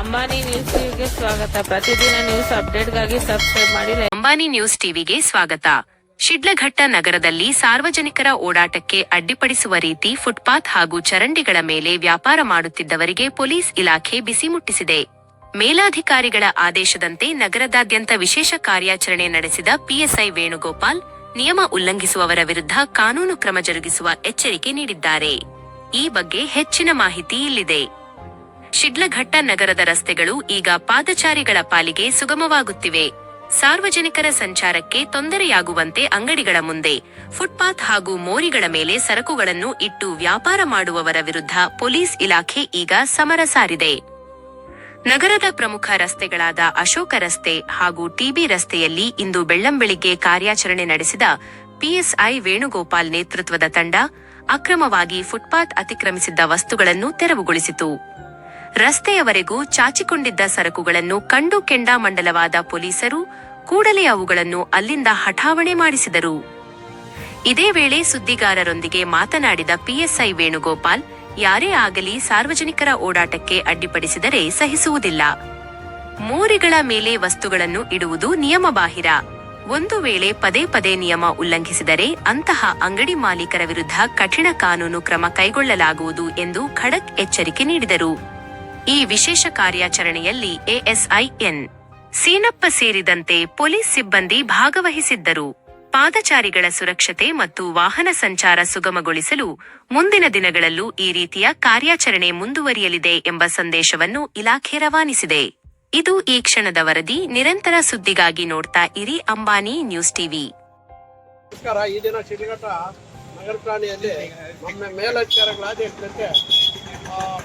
Ambani news ಟಿವಿಗೆ ಸ್ವಾಗತ. ಪ್ರತಿದಿನ ನ್ಯೂಸ್ ಅಪ್ಡೇಟ್ಗಾಗಿ ಸಬ್ಸ್ಕ್ರೈಬ್ ಮಾಡಿ. ಅಂಬಾನಿ ನ್ಯೂಸ್ ಟಿವಿಗೆ ಸ್ವಾಗತ. ಶಿಡ್ಲಘಟ್ಟ ನಗರದಲ್ಲಿ ಸಾರ್ವಜನಿಕರ ಓಡಾಟಕ್ಕೆ ಅಡ್ಡಿಪಡಿಸುವ ರೀತಿ ಫುಟ್ಪಾತ್ ಹಾಗೂ ಚರಂಡಿಗಳ ಮೇಲೆ ವ್ಯಾಪಾರ ಮಾಡುತ್ತಿದ್ದವರಿಗೆ ಪೊಲೀಸ್ ಇಲಾಖೆ ಬಿಸಿ ಮುಟ್ಟಿಸಿದೆ. ಮೇಲಾಧಿಕಾರಿಗಳ ಆದೇಶದಂತೆ ನಗರದಾದ್ಯಂತ ವಿಶೇಷ ಕಾರ್ಯಾಚರಣೆ ನಡೆಸಿದ ಪಿಎಸ್ಐ ವೇಣುಗೋಪಾಲ್ ನಿಯಮ ಉಲ್ಲಂಘಿಸುವವರ ವಿರುದ್ಧ ಕಾನೂನು ಕ್ರಮ ಜರುಗಿಸುವ ಎಚ್ಚರಿಕೆ ನೀಡಿದ್ದಾರೆ. ಈ ಬಗ್ಗೆ ಹೆಚ್ಚಿನ ಮಾಹಿತಿ ಇಲ್ಲಿದೆ. ಶಿಡ್ಲಘಟ್ಟ ನಗರದ ರಸ್ತೆಗಳು ಈಗ ಪಾದಚಾರಿಗಳ ಪಾಲಿಗೆ ಸುಗಮವಾಗುತ್ತಿವೆ. ಸಾರ್ವಜನಿಕರ ಸಂಚಾರಕ್ಕೆ ತೊಂದರೆಯಾಗುವಂತೆ ಅಂಗಡಿಗಳ ಮುಂದೆ, ಫುಟ್ಪಾತ್ ಹಾಗೂ ಮೋರಿಗಳ ಮೇಲೆ ಸರಕುಗಳನ್ನು ಇಟ್ಟು ವ್ಯಾಪಾರ ಮಾಡುವವರ ವಿರುದ್ಧ ಪೊಲೀಸ್ ಇಲಾಖೆ ಈಗ ಸಮರ ಸಾರಿದೆ. ನಗರದ ಪ್ರಮುಖ ರಸ್ತೆಗಳಾದ ಅಶೋಕ ರಸ್ತೆ ಹಾಗೂ ಟಿಬಿ ರಸ್ತೆಯಲ್ಲಿ ಇಂದು ಬೆಳ್ಳಂಬೆಳಿಗ್ಗೆ ಕಾರ್ಯಾಚರಣೆ ನಡೆಸಿದ ಪಿಎಸ್ಐ ವೇಣುಗೋಪಾಲ್ ನೇತೃತ್ವದ ತಂಡ ಅಕ್ರಮವಾಗಿ ಫುಟ್ಪಾತ್ ಅತಿಕ್ರಮಿಸಿದ್ದ ವಸ್ತುಗಳನ್ನು ತೆರವುಗೊಳಿಸಿತು. ರಸ್ತೆಯವರೆಗೂ ಚಾಚಿಕೊಂಡಿದ್ದ ಸರಕುಗಳನ್ನು ಕಂಡು ಕೆಂಡಾಮಂಡಲವಾದ ಪೊಲೀಸರು ಕೂಡಲೇ ಅವುಗಳನ್ನು ಅಲ್ಲಿಂದ ಹಠಾವಣೆ ಮಾಡಿಸಿದರು. ಇದೇ ವೇಳೆ ಸುದ್ದಿಗಾರರೊಂದಿಗೆ ಮಾತನಾಡಿದ ಪಿಎಸ್ಐ ವೇಣುಗೋಪಾಲ್, ಯಾರೇ ಆಗಲಿ ಸಾರ್ವಜನಿಕರ ಓಡಾಟಕ್ಕೆ ಅಡ್ಡಿಪಡಿಸಿದರೆ ಸಹಿಸುವುದಿಲ್ಲ. ಮೋರಿಗಳ ಮೇಲೆ ವಸ್ತುಗಳನ್ನು ಇಡುವುದು ನಿಯಮಬಾಹಿರ. ಒಂದು ವೇಳೆ ಪದೇ ಪದೇ ನಿಯಮ ಉಲ್ಲಂಘಿಸಿದರೆ ಅಂತಹ ಅಂಗಡಿ ಮಾಲೀಕರ ವಿರುದ್ಧ ಕಠಿಣ ಕಾನೂನು ಕ್ರಮ ಕೈಗೊಳ್ಳಲಾಗುವುದು ಎಂದು ಖಡಕ್ ಎಚ್ಚರಿಕೆ ನೀಡಿದರು. ಈ ವಿಶೇಷ ಕಾರ್ಯಾಚರಣೆಯಲ್ಲಿ ಎಎಸ್ಐ ಎನ್. ಸೀನಪ್ಪ ಸೇರಿದಂತೆ ಪೊಲೀಸ್ ಸಿಬ್ಬಂದಿ ಭಾಗವಹಿಸಿದ್ದರು. ಪಾದಚಾರಿಗಳ ಸುರಕ್ಷತೆ ಮತ್ತು ವಾಹನ ಸಂಚಾರ ಸುಗಮಗೊಳಿಸಲು ಮುಂದಿನ ದಿನಗಳಲ್ಲೂ ಈ ರೀತಿಯ ಕಾರ್ಯಾಚರಣೆ ಮುಂದುವರಿಯಲಿದೆ ಎಂಬ ಸಂದೇಶವನ್ನು ಇಲಾಖೆ ರವಾನಿಸಿದೆ. ಇದು ಈ ಕ್ಷಣದ ವರದಿ. ನಿರಂತರ ಸುದ್ದಿಗಾಗಿ ನೋಡ್ತಾ ಇರಿ ಅಂಬಾನಿ ನ್ಯೂಸ್ ಟಿವಿ. ನಮಸ್ಕಾರ. ಈ ದಿನ ಶಿಡ್ಲಘಟ್ಟ ನಗರ ಠಾಣೆಯಲ್ಲಿ ಒಮ್ಮೆ ಮೇಲಧಿಕಾರಿಗಳ ಆದೇಶದಂತೆ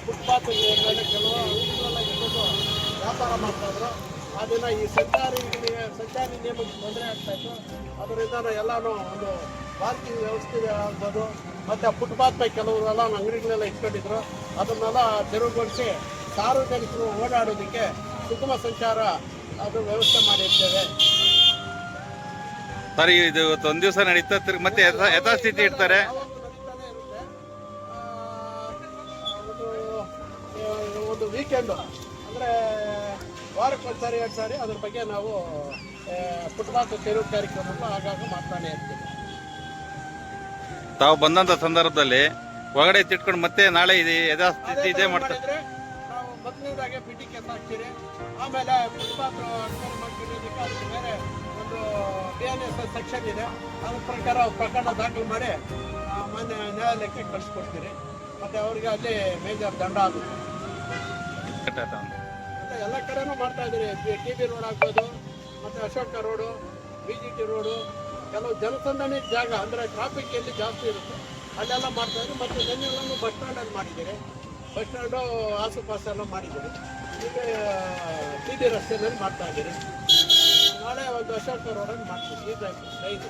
ಫುಟ್ಪಾತ್ ಮೇಲೆ ಕೆಲವು ಅಂಗಡಿಗಳೆಲ್ಲ ಇಟ್ಕೊಂಡು ವ್ಯಾಪಾರ ಮಾಡ್ತಾಯಿದ್ರು. ಆ ದಿನ ಈ ಸಂಚಾರಿ ನಿಯಮಕ್ಕೆ ತೊಂದರೆ ಆಗ್ತಾಯಿತ್ತು. ಅದರಿಂದ ಎಲ್ಲನೂ ಒಂದು ಪಾರ್ಕಿಂಗ್ ವ್ಯವಸ್ಥೆ ಆಗ್ಬೋದು, ಮತ್ತು ಫುಟ್ಪಾತ್ ಮೇಲೆ ಕೆಲವರೆಲ್ಲ ಅಂಗಡಿಗಳೆಲ್ಲ ಇಟ್ಕೊಂಡಿದ್ರು. ಅದನ್ನೆಲ್ಲ ತೆರವುಗೊಳಿಸಿ ಸಾರ್ವಜನಿಕರು ಓಡಾಡೋದಕ್ಕೆ ಸುಗಮ ಸಂಚಾರ ಅದು ವ್ಯವಸ್ಥೆ ಮಾಡಿರ್ತೇವೆ. ಸರಿ, ಇದು ಒಂದು ದಿವಸ ನಡೀತಾ ಮತ್ತೆ ಯಥಾಸ್ಥಿತಿ ಇಡ್ತಾರೆ. ಒಂದು ವೀಕೆಂಡು ಅಂದರೆ ವಾರಕ್ಕೆ ಒಂದು ಸಾರಿ 2 ಸಾರಿ ಅದ್ರ ಬಗ್ಗೆ ನಾವು ಫುಟ್ಪಾತ್ ತೆರವು ಕಾರ್ಯಕ್ರಮವನ್ನು ಆಗಾಗ ಮಾಡ್ತಾನೆ ಇರ್ತೀವಿ. ತಾವು ಬಂದಂಥ ಸಂದರ್ಭದಲ್ಲಿ ಒಳಗಡೆ ತಿಟ್ಕೊಂಡು ಮತ್ತೆ ನಾಳೆ ಇದೆ ಯಥಾಸ್ಥಿತಿ ಇದೆ ಮಾಡ್ತಾರೆ. ನಾವು ಮೊದಲನೇದಾಗೆ ಬಿಟಿ ಕೇಸ್ ಹಾಕ್ತೀರಿ. ಆಮೇಲೆ ಫುಟ್ಪಾತ್ ಮಾಡ್ಕೊಂಡಿದ್ದಕ್ಕೆ ಅದಕ್ಕೆ ಬೇರೆ ಒಂದು BNS ಸೆಕ್ಷನ್ ಇದೆ. ಅದ್ರ ಪ್ರಕಾರ ಪ್ರಕರಣ ದಾಖಲು ಮಾಡಿ ಮಾನ್ಯ ನ್ಯಾಯಾಲಯಕ್ಕೆ ಕಳಿಸ್ಕೊಡ್ತೀರಿ. ಮತ್ತು ಅವರಿಗೆ ಅಲ್ಲಿ ಮೇಜರ್ ದಂಡ ಆಗುತ್ತೆ. ಮತ್ತು ಎಲ್ಲ ಕಡೆನೂ ಮಾಡ್ತಾ ಇದ್ದೀರಿ. TB ರೋಡ್ ಆಗ್ಬೋದು, ಮತ್ತು ಅಶೋಕ ರೋಡು, BGT ರೋಡು, ಕೆಲವು ಜನಸಂದಣಿ ಜಾಗ ಅಂದರೆ ಟ್ರಾಫಿಕ್ ಎಲ್ಲಿ ಜಾಸ್ತಿ ಇರುತ್ತೆ ಅಲ್ಲೆಲ್ಲ ಮಾಡ್ತಾಯಿದ್ರು. ಮತ್ತು ನೆನ್ನೆಲ್ಲೂ ಬಸ್ ಸ್ಟ್ಯಾಂಡಲ್ಲಿ ಮಾಡಿದ್ದೀರಿ. ಬಸ್ ಸ್ಟ್ಯಾಂಡು ಆಸುಪಾಸೆಲ್ಲ ಮಾಡಿದ್ದೀರಿ. ಈಗ TB ರಸ್ತೆಯಲ್ಲಿ ಮಾಡ್ತಾಯಿದ್ದೀರಿ. ನಾಳೆ ಒಂದು ಅಶೋಕ ರೋಡಲ್ಲಿ ಮಾಡ್ತೀವಿ. ಈಗ